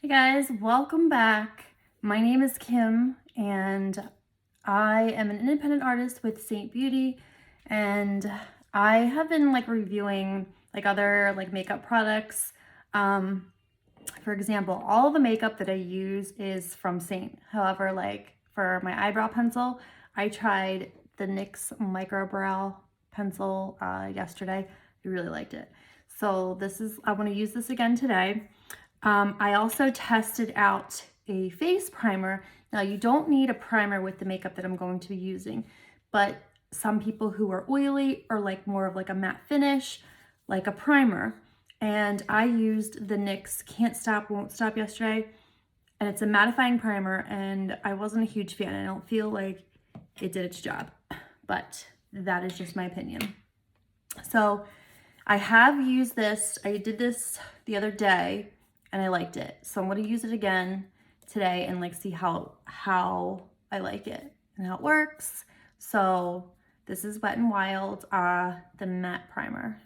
Hey guys, welcome back. My name is Kim and I am an independent artist with Seint Beauty, and I have been reviewing other makeup products. For example, all the makeup that I use is from Seint. However, for my eyebrow pencil, I tried the NYX Micro Brow Pencil yesterday. I really liked it. So I want to use this again today. I also tested out a face primer. Now, you don't need a primer with the makeup that I'm going to be using, but some people who are oily or like more of a matte finish, like a primer. And I used the NYX Can't Stop, Won't Stop yesterday, and it's a mattifying primer, and I wasn't a huge fan. I don't feel like it did its job, but that is just my opinion. So I have used this. I did this the other day and I liked it. So I'm going to use it again today and see how I like it and how it works. So this is Wet n Wild, the matte primer,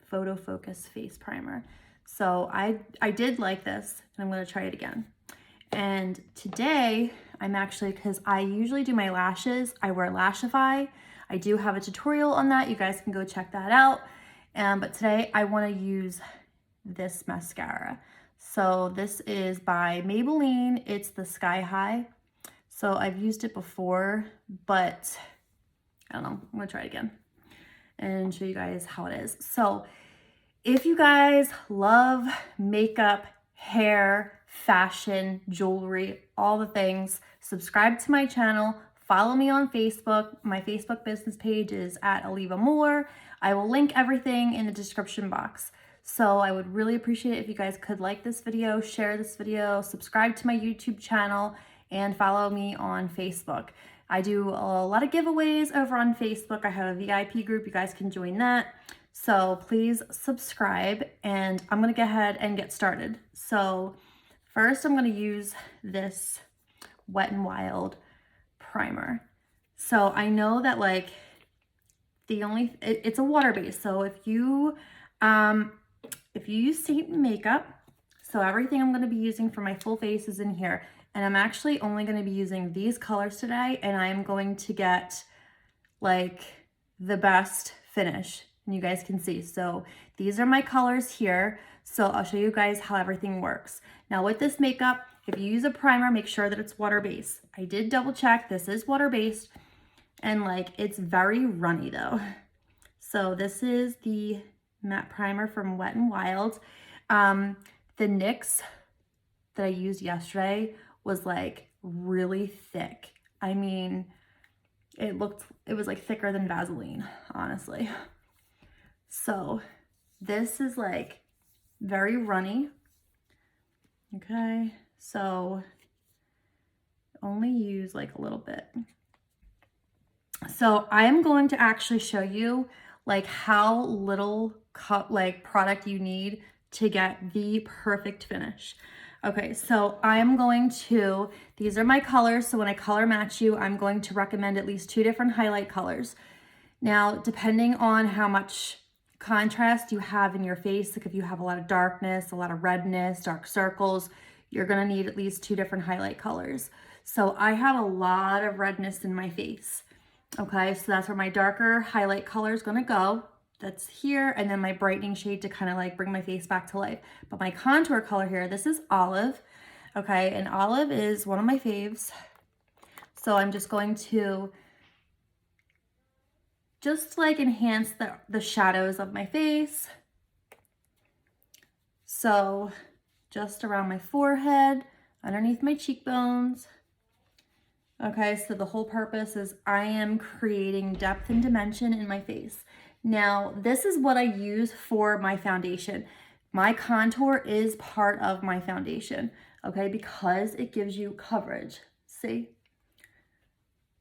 photo focus face primer. So I did like this, and I'm going to try it again. And today I'm actually, because I usually do my lashes, I wear Lashify. I do have a tutorial on that. You guys can go check that out. But today I want to use this mascara. So this is by Maybelline. It's the Sky High. So I've used it before, but I don't know. I'm gonna try it again and show you guys how it is. So if you guys love makeup, hair, fashion, jewelry, all the things, subscribe to my channel. Follow me on Facebook. My Facebook business page is @AlivaMoore. I will link everything in the description box. So I would really appreciate it if you guys could like this video, share this video, subscribe to my YouTube channel, and follow me on Facebook. I do a lot of giveaways over on Facebook. I have a VIP group. You guys can join that. So please subscribe, and I'm going to go ahead and get started. So first I'm going to use this Wet n Wild primer. So I know that it's a water base. So if you use Seint makeup, so everything I'm going to be using for my full face is in here. And I'm actually only going to be using these colors today, and I'm going to get the best finish. And you guys can see. So these are my colors here. So I'll show you guys how everything works. Now with this makeup, if you use a primer, make sure that it's water-based. I did double check. This is water-based, and it's very runny though. So this is the matte primer from Wet n Wild. The NYX that I used yesterday was really thick. I mean, it was thicker than Vaseline, honestly. So this is very runny. Okay, so only use a little bit. So I am going to actually show you how little product you need to get the perfect finish. Okay, so these are my colors. So when I color match you, I'm going to recommend at least 2 different highlight colors. Now, depending on how much contrast you have in your face, if you have a lot of darkness, a lot of redness, dark circles, you're gonna need at least 2 different highlight colors. So I have a lot of redness in my face. Okay, so that's where my darker highlight color is gonna go. That's here, and then my brightening shade to kind of bring my face back to life. But my contour color here, this is olive. Okay, and olive is one of my faves. So I'm just going to enhance the shadows of my face. So just around my forehead, underneath my cheekbones. Okay, so the whole purpose is I am creating depth and dimension in my face. Now, this is what I use for my foundation. My contour is part of my foundation, okay, because it gives you coverage. See?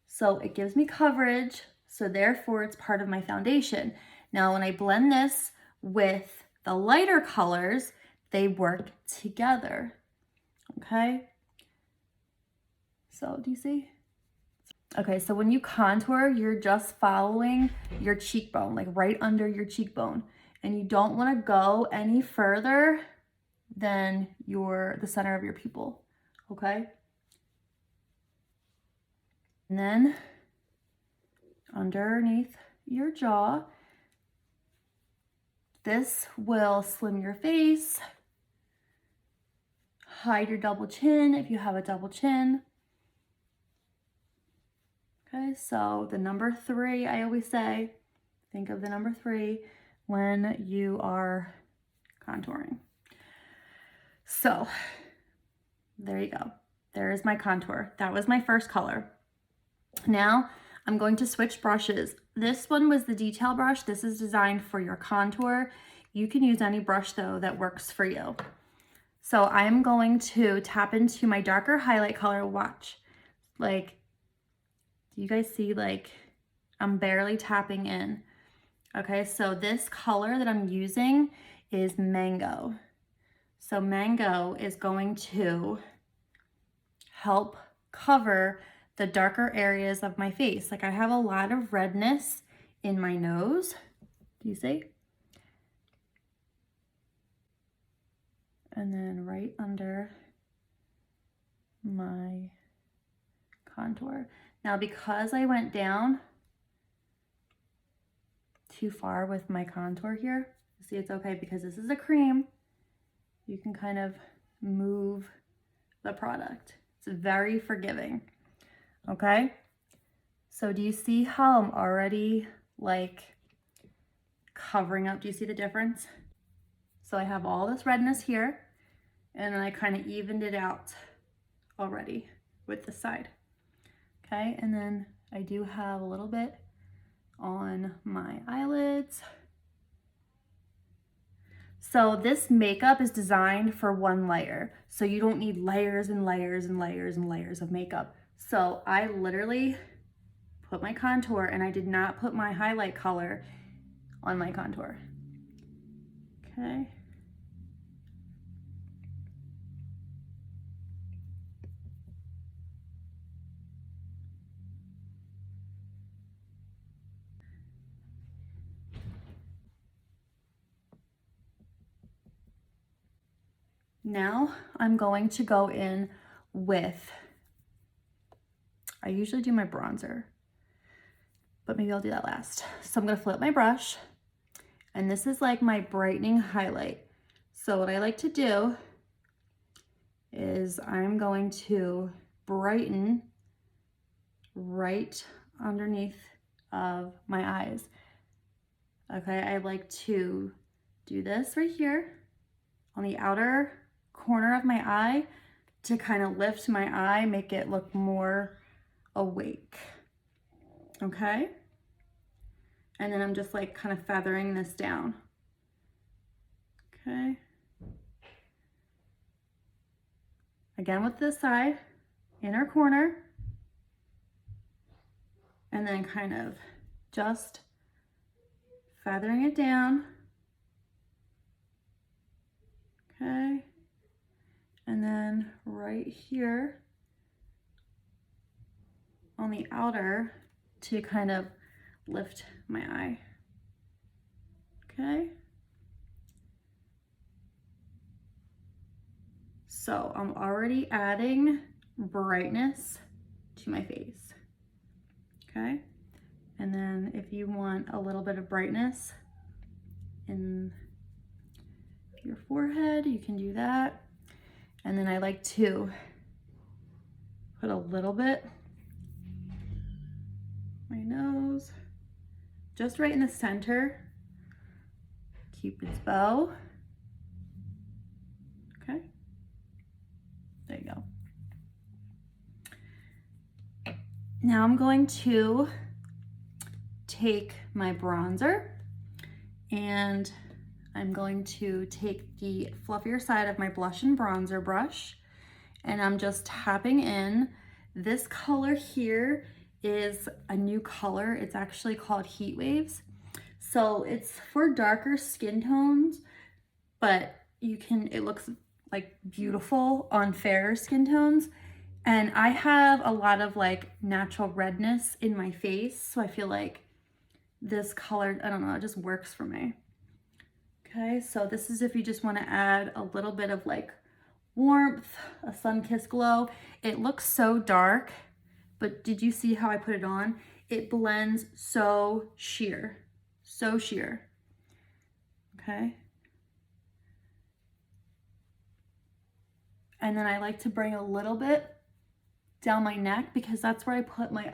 So it gives me coverage, so therefore it's part of my foundation. Now, when I blend this with the lighter colors, they work together, okay? So do you see? Okay, so when you contour, you're just following your cheekbone, right under your cheekbone. And you don't want to go any further than the center of your pupil, okay? And then underneath your jaw, this will slim your face, hide your double chin if you have a double chin. Okay, so the number 3, I always say, think of the number 3 when you are contouring. So there you go. There is my contour. That was my first color. Now I'm going to switch brushes. This one was the detail brush. This is designed for your contour. You can use any brush though that works for you. So I'm going to tap into my darker highlight color. Watch, like, do you guys see, like, I'm barely tapping in. Okay, so this color that I'm using is Mango. So Mango is going to help cover the darker areas of my face. Like, I have a lot of redness in my nose. Do you see? And then right under my contour. Now, because I went down too far with my contour here, see, it's okay because this is a cream. You can kind of move the product. It's very forgiving, okay? So do you see how I'm already like covering up? Do you see the difference? So I have all this redness here, and then I kind of evened it out already with the side. Okay, and then I do have a little bit on my eyelids. So this makeup is designed for one layer. So you don't need layers and layers and layers and layers of makeup. So I literally put my contour, and I did not put my highlight color on my contour. Okay. Now I'm going to go in with, I usually do my bronzer, but maybe I'll do that last. So I'm gonna flip my brush, and this is like my brightening highlight. So what I like to do is I'm going to brighten right underneath of my eyes. Okay, I like to do this right here on the outer corner of my eye to kind of lift my eye, make it look more awake. Okay, and then I'm just like kind of feathering this down. Okay, again with this side, inner corner, and then kind of just feathering it down. Okay, and then right here on the outer to kind of lift my eye. Okay, so I'm already adding brightness to my face. Okay, and then if you want a little bit of brightness in your forehead, you can do that. And then I like to put a little bit my nose, just right in the center, Cupid's bow. Okay, there you go. Now I'm going to take my bronzer, and I'm going to take the fluffier side of my blush and bronzer brush, and I'm just tapping in. This color here is a new color. It's actually called Heat Waves. So it's for darker skin tones, but it looks like beautiful on fairer skin tones. And I have a lot of like natural redness in my face, so I feel like this color, I don't know, it just works for me. Okay, so this is if you just want to add a little bit of like warmth, a sun-kissed glow. It looks so dark, but did you see how I put it on? It blends so sheer, so sheer. Okay. And then I like to bring a little bit down my neck because that's where I put my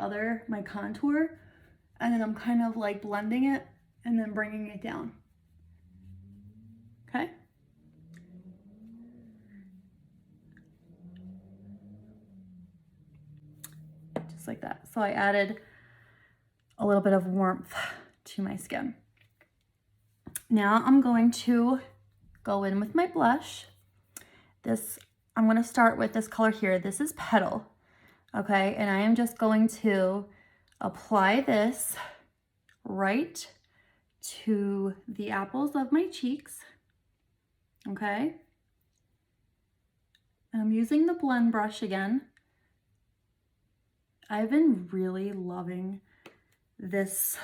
contour. And then I'm kind of like blending it and then bringing it down. Okay. Just like that. So I added a little bit of warmth to my skin. Now I'm going to go in with my blush. I'm going to start with this color here. This is Petal. Okay, and I am just going to apply this right to the apples of my cheeks. Okay. And I'm using the blend brush again. I've been really loving this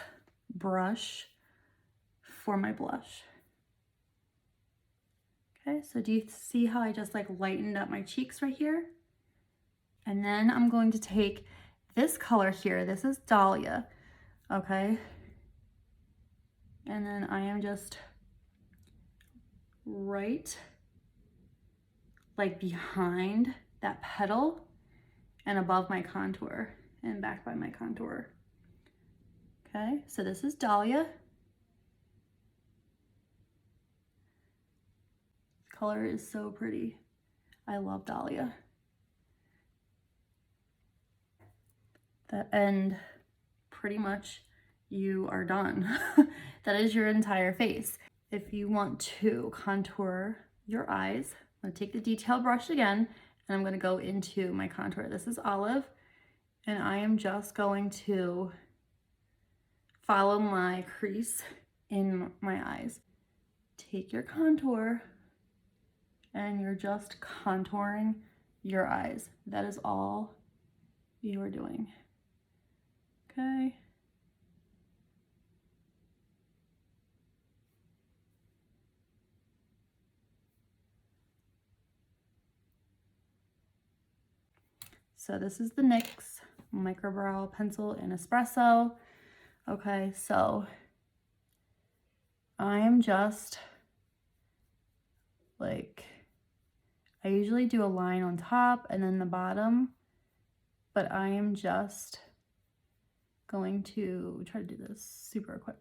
brush for my blush. Okay, so do you see how I just like lightened up my cheeks right here? And then I'm going to take this color here. This is Dahlia, okay? And then I am just right like behind that petal and above my contour and back by my contour. Okay, so this is Dahlia. This color is so pretty. I love Dahlia. And pretty much you are done. That is your entire face. If you want to contour your eyes, I'm gonna take the detail brush again and I'm gonna go into my contour. This is Olive, and I am just going to follow my crease in my eyes. Take your contour and you're just contouring your eyes. That is all you are doing. Okay. So this is the NYX Microbrow Pencil in Espresso. Okay, so I am just like, I usually do a line on top and then the bottom, but I am just going to try to do this super quick.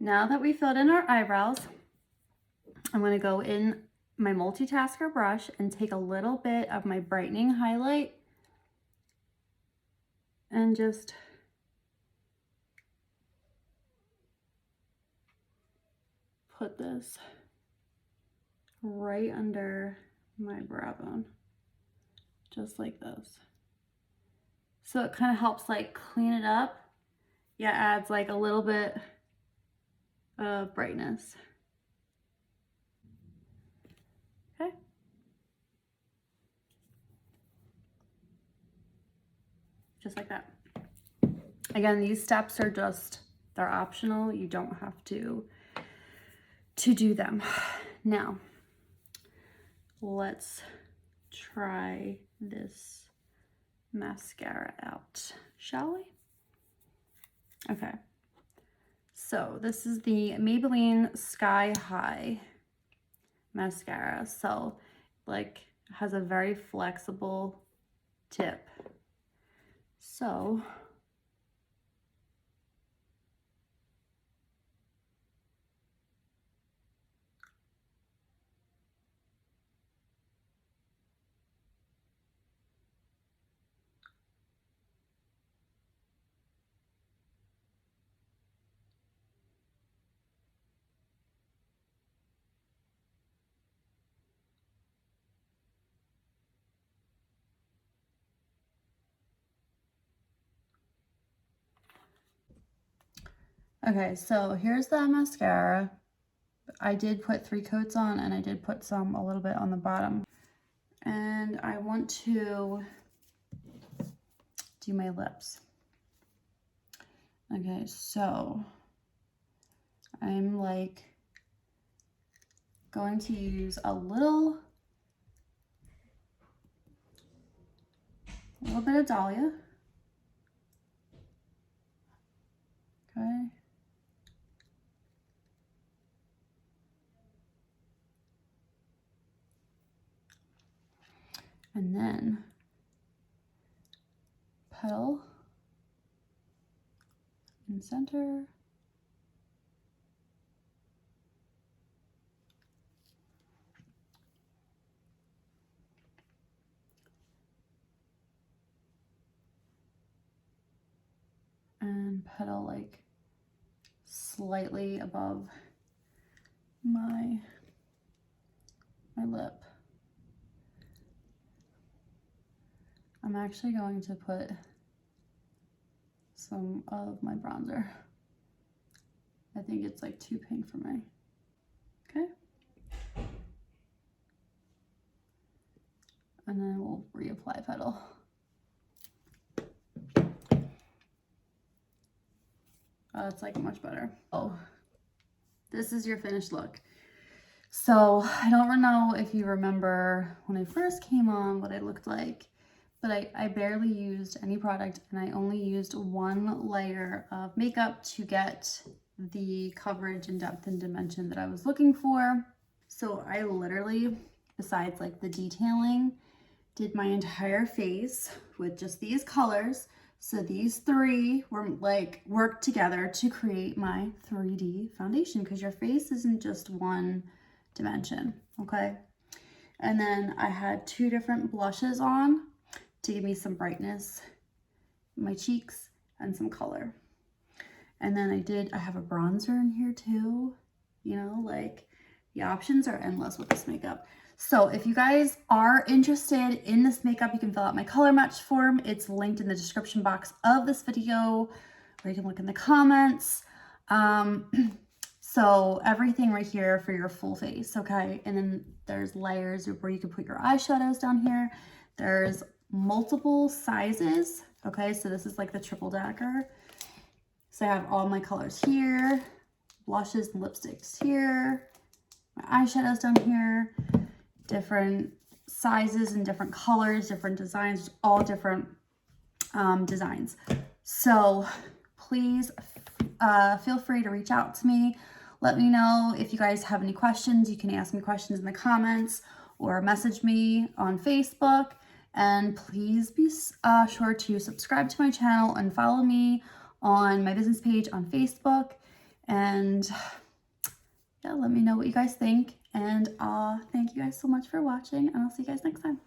Now that we filled in our eyebrows, I'm going to go in my multitasker brush and take a little bit of my brightening highlight and just put this right under my brow bone, just like this. So it kind of helps like clean it up. Yeah, adds like a little bit of brightness. Okay. Just like that. Again, these steps are just, they're optional. You don't have to do them. Now, let's try this mascara out, shall we? Okay. So this is the Maybelline Sky High mascara. So like has a very flexible tip. So okay, so here's the mascara. I did put 3 coats on, and I did put some a little bit on the bottom. And I want to do my lips. Okay, so I'm like going to use a little bit of Dahlia. Okay. And then Petal in center. And Petal like slightly above my lip. I'm actually going to put some of my bronzer. I think it's like too pink for me. Okay. And then we'll reapply Petal. Oh, it's like much better. Oh, this is your finished look. So I don't know if you remember when I first came on what I looked like, but I barely used any product, and I only used 1 layer of makeup to get the coverage and depth and dimension that I was looking for. So I literally, besides like the detailing, did my entire face with just these colors. So these 3 were like worked together to create my 3D foundation, because your face isn't just one dimension, okay? And then I had 2 different blushes on to give me some brightness in my cheeks and some color. And then I have a bronzer in here too. You know, like the options are endless with this makeup. So if you guys are interested in this makeup, you can fill out my color match form. It's linked in the description box of this video, or you can look in the comments. So everything right here for your full face, okay? And then there's layers where you can put your eyeshadows down here. There's multiple sizes, okay? So this is like the triple decker. So I have all my colors here, blushes and lipsticks here, my eyeshadows down here, different sizes and different colors, different designs, all different designs. So please feel free to reach out to me. Let me know if you guys have any questions. You can ask me questions in the comments or message me on Facebook. And please be sure to subscribe to my channel and follow me on my business page on Facebook. And yeah, let me know what you guys think. And thank you guys so much for watching, and I'll see you guys next time.